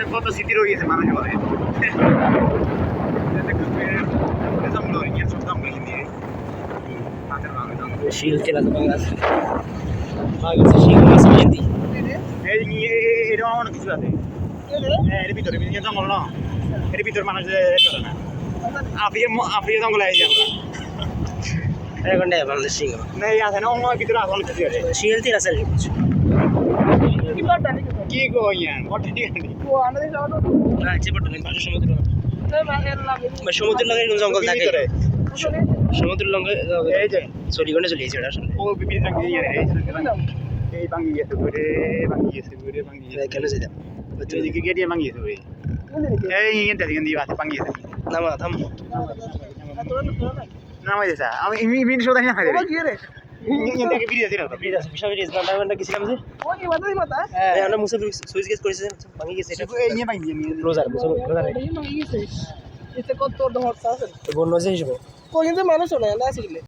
কত স্মৃতি রয়েছে মানুষ বলে শিল খেলা তো বাংলা আছে শিল মাছ মেহেন্দি এটা অনেক কিছু আছে এর ভিতরে জঙ্গল না এর ভিতরে মানুষ চলে না আফ্রিকা জঙ্গলে আছি আমরা এখন বাংলাদেশ সিংহ নেই আছে না অন্য ভিতরে আছে অনেক কিছু আছে শিল তীর আছে কিছু কি গো ইয়ান ওটি ঠিক আছে না চেপটা নেই পাশে সমুদ্র লাগে কোন জঙ্গল থাকে সমুদ্র লঙ্গে এই যে চলিগনে চলে এসে আসলে ও বিভিন্ন রঙের এই ভাঙি গেছে ঘুরে ভাঙি গেছে কেন যেতাম এদিকে গেটে ভাঙি গেছে এই ইয়েতে গেন্দি আছে ভাঙি গেছে নামা থাম নামাই দিছা আমি ইমিন সোদা না খাই রে ইয়েতে কে বিরিয়া দিরা প্লিজ আছে বিশাল রিজ না আমরা গেছিলাম যে ওই মাথায় মাথা হ্যাঁ আমরা মুসা সুইচ গেস করেছে ভাঙি গেছে এটা এই নিয়ে ভাঙি ক্লোজার ক্লোজার ভাঙি গেছে এতে কত দহর আছে বন্য যে হিসেবে কোন যে মানুষ না না আসলে